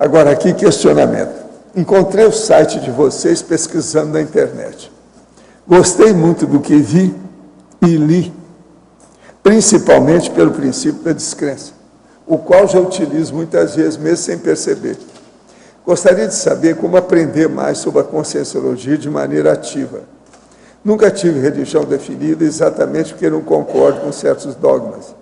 Agora, aqui, questionamento. Encontrei o site de vocês pesquisando na internet. Gostei muito do que vi e li, principalmente pelo princípio da descrença, o qual já utilizo muitas vezes, mesmo sem perceber. Gostaria de saber como aprender mais sobre a conscienciologia de maneira ativa. Nunca tive religião definida exatamente porque não concordo com certos dogmas,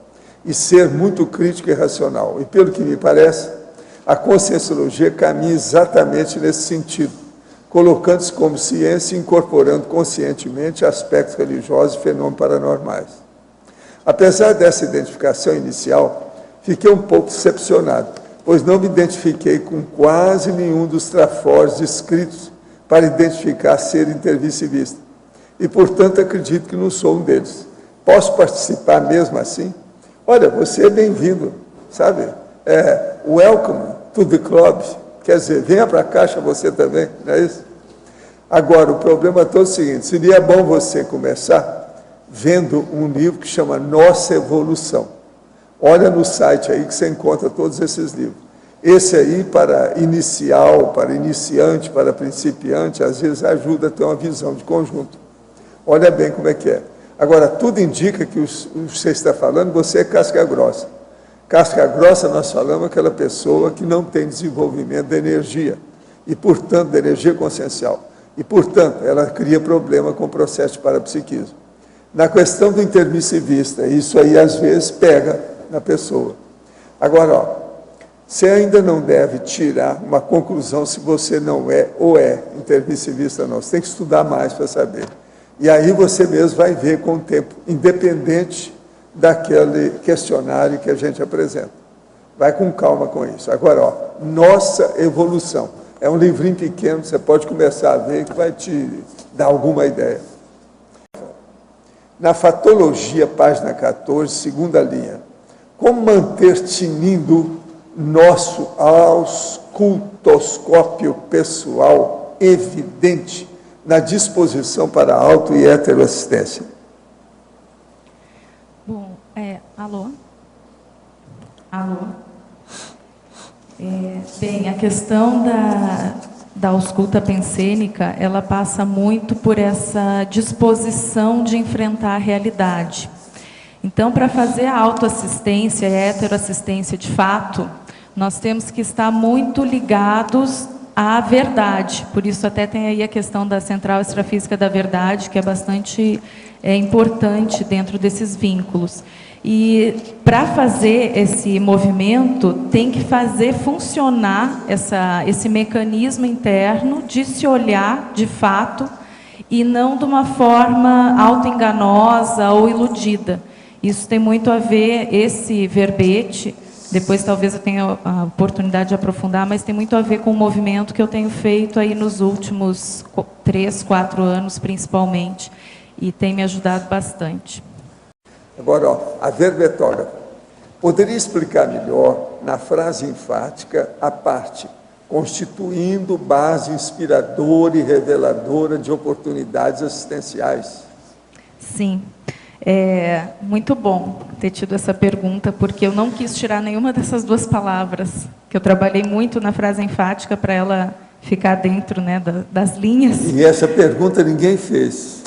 e ser muito crítico e racional. E, pelo que me parece, a conscienciologia caminha exatamente nesse sentido, colocando-se como ciência e incorporando conscientemente aspectos religiosos e fenômenos paranormais. Apesar dessa identificação inicial, fiquei um pouco decepcionado, pois não me identifiquei com quase nenhum dos trafores descritos para identificar ser intermissivista. E, portanto, acredito que não sou um deles. Posso participar mesmo assim? Olha, você é bem-vindo, sabe? Welcome to the club. Quer dizer, venha para a caixa você também, não é isso? Agora, o problema é todo o seguinte, seria bom você começar vendo um livro que chama Nossa Evolução. Olha no site aí que você encontra todos esses livros. Esse aí, para inicial, para iniciante, para principiante, às vezes ajuda a ter uma visão de conjunto. Olha bem como é que é. Agora, tudo indica que você está falando, você é casca grossa. Casca grossa, nós falamos, aquela pessoa que não tem desenvolvimento da energia, e, portanto, da energia consciencial. E, portanto, ela cria problema com o processo de parapsiquismo. Na questão do intermissivista, isso aí, às vezes, pega na pessoa. Agora, ó, você ainda não deve tirar uma conclusão se você não é ou é intermissivista ou não. Você tem que estudar mais para saber. E aí você mesmo vai ver com o tempo, independente daquele questionário que a gente apresenta. Vai com calma com isso. Agora, ó, Nossa Evolução. É um livrinho pequeno, você pode começar a ver que vai te dar alguma ideia. Na Fatologia, página 14, segunda linha. Como manter tinindo nosso auscultoscópio pessoal evidente na disposição para auto e heteroassistência? Bom, alô? Alô? Bem, a questão da ausculta pensênica, ela passa muito por essa disposição de enfrentar a realidade. Então, para fazer a autoassistência e a heteroassistência de fato, nós temos que estar muito ligados à verdade. Por isso até tem aí a questão da central extrafísica da verdade, que é bastante importante dentro desses vínculos. E para fazer esse movimento, tem que fazer funcionar esse mecanismo interno de se olhar de fato e não de uma forma autoenganosa ou iludida. Isso tem muito a ver, esse verbete, depois talvez eu tenha a oportunidade de aprofundar, mas tem muito a ver com o movimento que eu tenho feito aí nos últimos 3, 4 anos, principalmente, e tem me ajudado bastante. Agora, ó, a verbetógrafa. Poderia explicar melhor, na frase enfática, a parte constituindo base inspiradora e reveladora de oportunidades assistenciais? Sim. É muito bom ter tido essa pergunta, porque eu não quis tirar nenhuma dessas duas palavras, que eu trabalhei muito na frase enfática para ela ficar dentro, né, das linhas. E essa pergunta ninguém fez.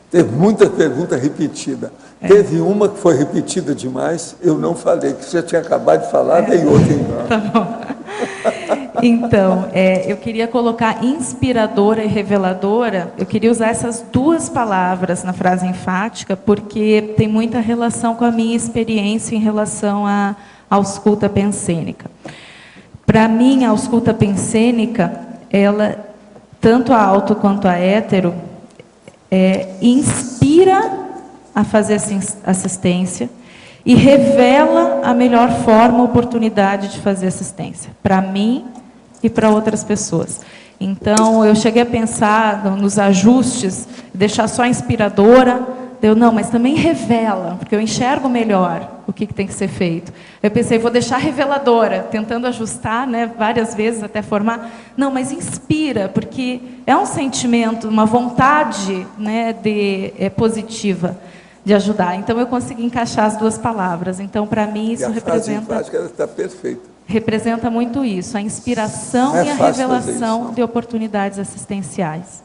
Teve muita pergunta repetida. Teve uma que foi repetida demais, eu não falei, que você tinha acabado de falar, veio outra embora. Tá bom. Então, eu queria colocar inspiradora e reveladora, eu queria usar essas duas palavras na frase enfática, porque tem muita relação com a minha experiência em relação à ausculta pensênica. Para mim, a ausculta pensênica, ela, tanto a auto quanto a hétero, inspira a fazer assistência e revela a melhor forma, oportunidade de fazer assistência, para mim e para outras pessoas. Então, eu cheguei a pensar nos ajustes, deixar só inspiradora, não, mas também revela, porque eu enxergo melhor o que tem que ser feito. Eu pensei, vou deixar reveladora, tentando ajustar, né, várias vezes até formar. Não, mas inspira, porque é um sentimento, uma vontade, né, positiva de ajudar. Então, eu consegui encaixar as duas palavras. Então, para mim, isso representa... A frase enfática está perfeita. representa muito isso, a inspiração e a revelação de oportunidades assistenciais.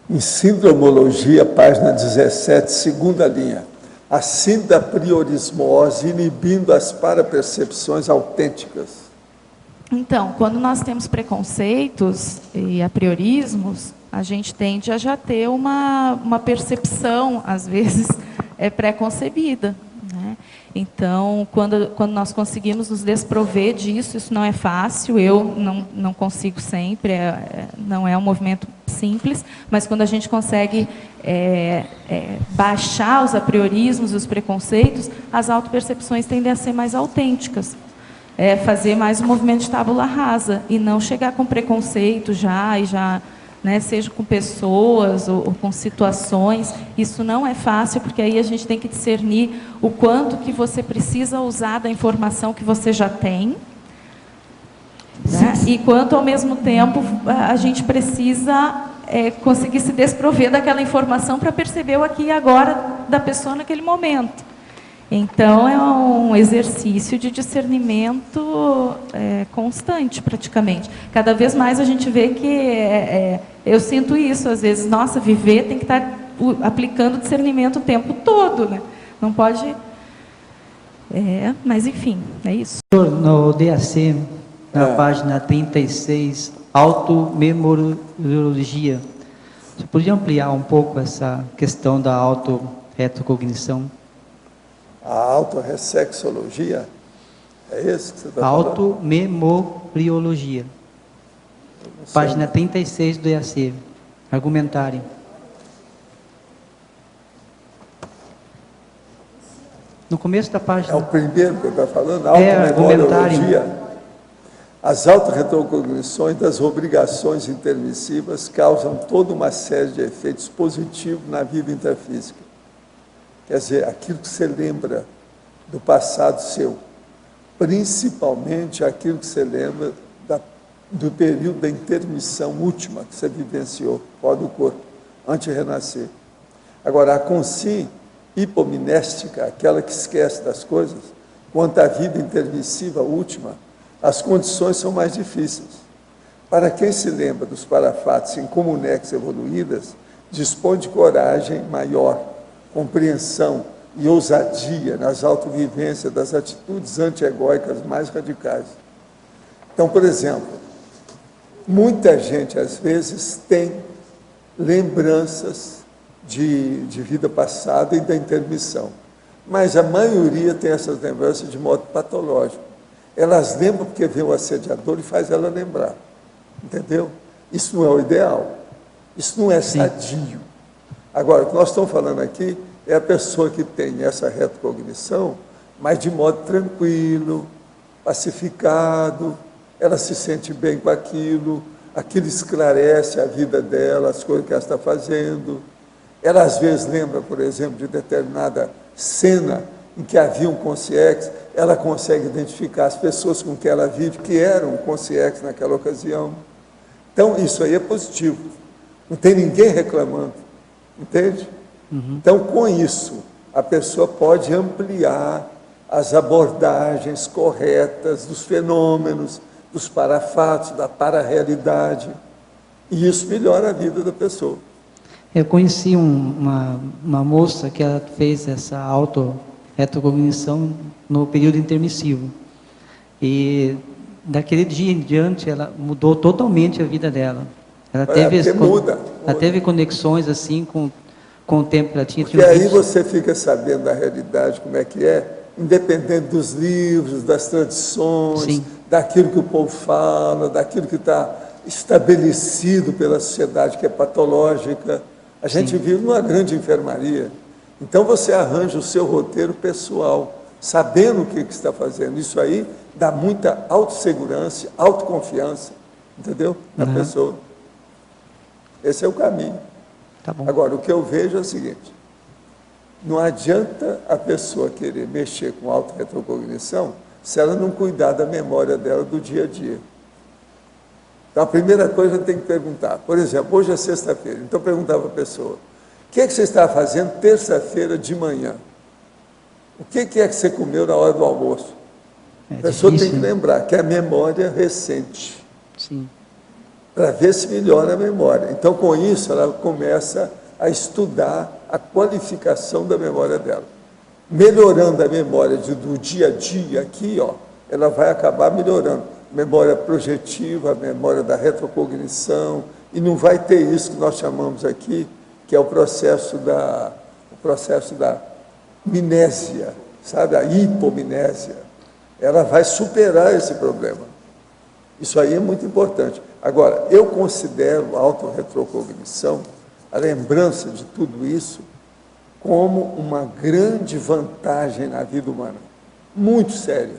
Em Sindromologia, página 17, segunda linha. A sindapriorismose inibindo as parapercepções autênticas. Então, quando nós temos preconceitos e apriorismos, a gente tende a já ter uma percepção, às vezes, pré-concebida, né? Então, quando nós conseguimos nos desprover disso, isso não é fácil, eu não consigo sempre, não é um movimento simples, mas quando a gente consegue baixar os apriorismos e os preconceitos, as autopercepções tendem a ser mais autênticas. Fazer mais um movimento de tábula rasa e não chegar com preconceito né, seja com pessoas ou com situações. Isso não é fácil, porque aí a gente tem que discernir o quanto que você precisa usar da informação que você já tem, né, e quanto, ao mesmo tempo, a gente precisa conseguir se desprover daquela informação para perceber o aqui e agora da pessoa naquele momento. Então, é um exercício de discernimento constante, praticamente. Cada vez mais a gente vê que, eu sinto isso, às vezes, nossa, viver tem que estar aplicando discernimento o tempo todo, né? Não pode... mas, enfim, é isso. No DAC, na página 36, automemoriologia, você podia ampliar um pouco essa questão da autorretrocognição? A autorreflexologia, é isso que você está falando? Automemoriologia. Página 36 do EAC. Argumentário. No começo da página. É o primeiro que eu estou falando, automemoriologia. As autorretrocognições das obrigações intermissivas causam toda uma série de efeitos positivos na vida intrafísica. Quer dizer, aquilo que você lembra do passado seu, principalmente aquilo que você lembra do período da intermissão última que você vivenciou fora do corpo, antes de renascer. Agora, a consciência hipomnéstica, aquela que esquece das coisas, quanto à vida intermissiva última, as condições são mais difíceis. Para quem se lembra dos parafatos em comunex evoluídas, dispõe de coragem maior, compreensão e ousadia nas autovivências das atitudes antiegóicas mais radicais. Então, por exemplo, muita gente, às vezes, tem lembranças de vida passada e da intermissão, mas a maioria tem essas lembranças de modo patológico. Elas lembram porque vê o assediador e faz ela lembrar, entendeu? Isso não é o ideal, isso não é sadio. Agora, o que nós estamos falando aqui é a pessoa que tem essa retrocognição, mas de modo tranquilo, pacificado, ela se sente bem com aquilo esclarece a vida dela, as coisas que ela está fazendo. Ela, às vezes, lembra, por exemplo, de determinada cena em que havia um consciex, ela consegue identificar as pessoas com que ela vive, que eram consciex naquela ocasião. Então, isso aí é positivo. Não tem ninguém reclamando. Entende? Então, com isso, a pessoa pode ampliar as abordagens corretas dos fenômenos, dos parafatos, da pararealidade, e isso melhora a vida da pessoa. Eu conheci uma moça que ela fez essa autorretrocognição no período intermissivo, e daquele dia em diante ela mudou totalmente a vida dela. Ela teve conexões assim com o tempo que ela tinha. Porque aí você fica sabendo da realidade, como é que é, independente dos livros, das tradições, sim, daquilo que o povo fala, daquilo que está estabelecido pela sociedade, que é patológica. A gente, sim, vive numa grande enfermaria. Então você arranja o seu roteiro pessoal, sabendo o que está fazendo. Isso aí dá muita autossegurança, autoconfiança, entendeu? Na pessoa. Esse é o caminho. Tá bom. Agora, o que eu vejo é o seguinte: não adianta a pessoa querer mexer com autorretrocognição se ela não cuidar da memória dela do dia a dia. Então, a primeira coisa que tem que perguntar, por exemplo, hoje é sexta-feira, então perguntar para a pessoa: o que é que você está fazendo terça-feira de manhã? O que é que você comeu na hora do almoço? A pessoa difícil, tem que né? lembrar que é a memória recente, Sim. para ver se melhora a memória. Então, com isso, ela começa a estudar a qualificação da memória dela. Melhorando a memória do dia a dia aqui, ó, ela vai acabar melhorando. Memória projetiva, a memória da retrocognição, e não vai ter isso que nós chamamos aqui, que é o processo da mnésia, sabe? A hipomnésia. Ela vai superar esse problema. Isso aí é muito importante. Agora, eu considero a autorretrocognição, a lembrança de tudo isso, como uma grande vantagem na vida humana. Muito séria.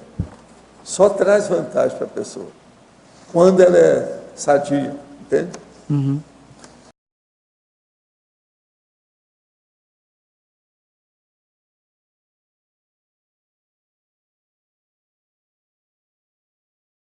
Só traz vantagem para a pessoa. Quando ela é sadia, entende? Uhum.